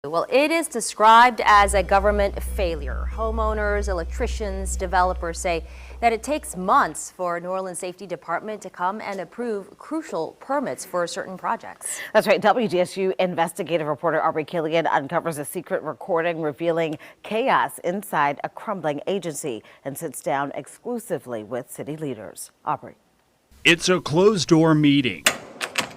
Well, it is described as a government failure. Homeowners, electricians, developers say that it takes months for New Orleans Safety Department to come and approve crucial permits for certain projects. That's right. WGSU investigative reporter Aubrey Killian uncovers a secret recording revealing chaos inside a crumbling agency and sits down exclusively with city leaders. Aubrey. It's a closed-door meeting.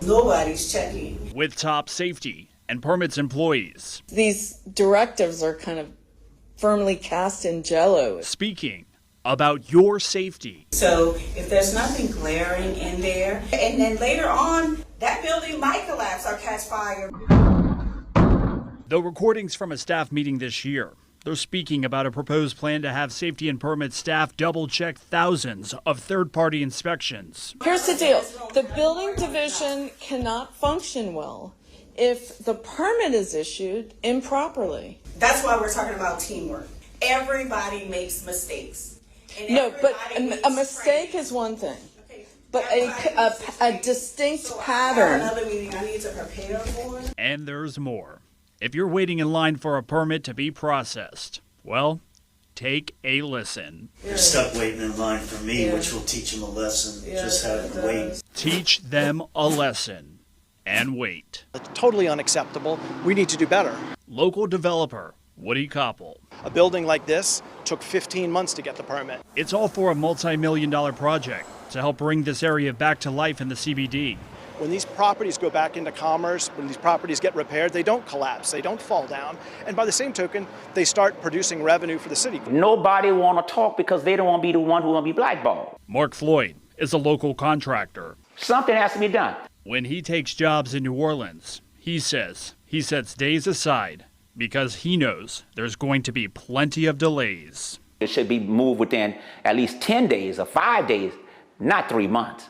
Nobody's checking. With top safety and permits employees. These directives are kind of firmly cast in jello. Speaking about your safety. So if there's nothing glaring in there, and then later on, that building might collapse or catch fire. The recordings from a staff meeting this year. They're speaking about a proposed plan to have safety and permit staff double-check thousands of third-party inspections. Here's the deal. The building division cannot function well if the permit is issued improperly. That's why we're talking about teamwork. Everybody makes mistakes. No, but a mistake is one thing. But a distinct pattern. Another meeting I need to prepare for. And there's more. If you're waiting in line for a permit to be processed, well, take a listen. They're stuck waiting in line for me, which will teach them a lesson. Just have to wait. Teach them a lesson and wait. It's totally unacceptable. We need to do better. Local developer Woody Koppel. A building like this took 15 months to get the permit. It's all for a multi-million-dollar project to help bring this area back to life in the CBD. When these properties go back into commerce, when these properties get repaired, they don't collapse, they don't fall down. And by the same token, they start producing revenue for the city. Nobody want to talk because they don't want to be the one who want to be blackballed. Mark Floyd is a local contractor. Something has to be done. When he takes jobs in New Orleans, he says he sets days aside because he knows there's going to be plenty of delays. It should be moved within at least 10 days or 5 days, not 3 months.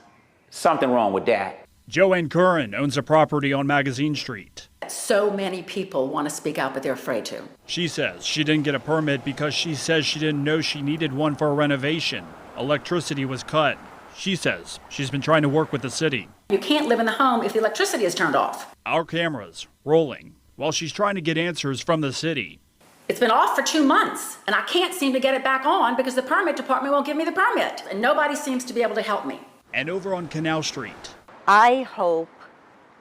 Something wrong with that. Joanne Curran owns a property on Magazine Street. So many people want to speak out, but they're afraid to. She says she didn't get a permit because she says she didn't know she needed one for a renovation. Electricity was cut. She says she's been trying to work with the city. You can't live in the home if the electricity is turned off. Our cameras rolling while she's trying to get answers from the city. It's been off for 2 months, and I can't seem to get it back on because the permit department won't give me the permit, and nobody seems to be able to help me. And over on Canal Street, I hope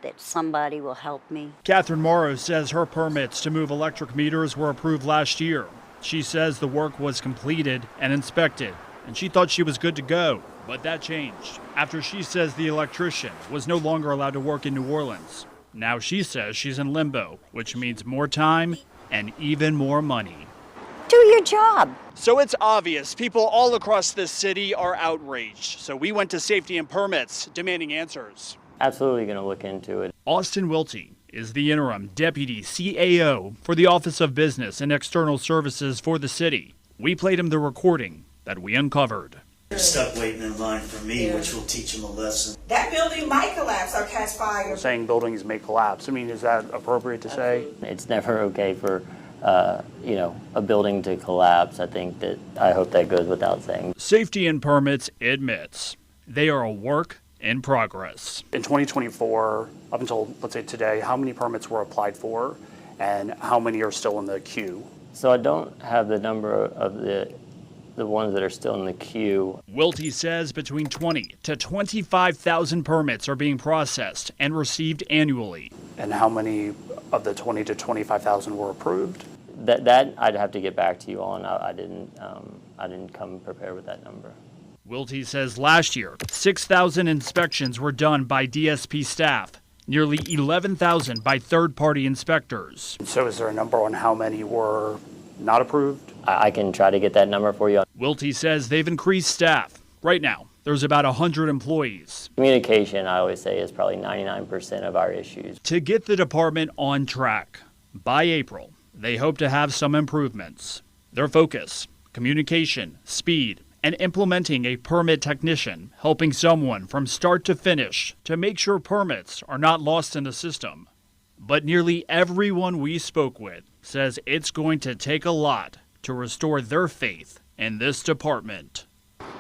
that somebody will help me. Catherine Morrow says her permits to move electric meters were approved last year. She says the work was completed and inspected, and she thought she was good to go. But that changed after she says the electrician was no longer allowed to work in New Orleans. Now she says she's in limbo, which means more time and even more money. Do your job. So it's obvious people all across this city are outraged. So we went to Safety and Permits demanding answers. Absolutely going to look into it. Austin Wiltie is the interim deputy CAO for the Office of Business and External Services for the city. We played him the recording that we uncovered. They're stuck waiting in line for me, which will teach them a lesson. That building might collapse or catch fire. Saying buildings may collapse. I mean, is that appropriate to say? It's never okay for a building to collapse. I hope that goes without saying. Safety and Permits admits they are a work in progress. In 2024, up until, let's say today, how many permits were applied for and how many are still in the queue? So I don't have the number of the ones that are still in the queue. Wiltie says between 20 to 25,000 permits are being processed and received annually. And how many of the 20 to 25,000 were approved? That I'd have to get back to you on. I didn't come prepared with that number. Wiltie says last year, 6,000 inspections were done by DSP staff, nearly 11,000 by third-party inspectors. So is there a number on how many were not approved? I can try to get that number for you. Wiltie says they've increased staff. Right now, there's about 100 employees. Communication, I always say, is probably 99% of our issues. To get the department on track, by April, they hope to have some improvements. Their focus, communication, speed, and implementing a permit technician, helping someone from start to finish to make sure permits are not lost in the system. But nearly everyone we spoke with says it's going to take a lot to restore their faith in this department.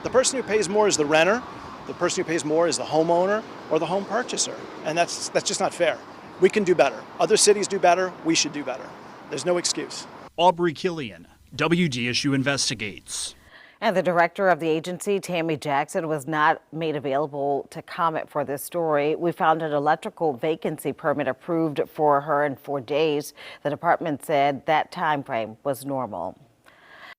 The person who pays more is the renter, the person who pays more is the homeowner or the home purchaser. And that's just not fair. We can do better. Other cities do better. We should do better. There's no excuse. Aubrey Killian, WDSU Investigates. And the director of the agency, Tammy Jackson, was not made available to comment for this story. We found an electrical vacancy permit approved for her in 4 days. The department said that time frame was normal.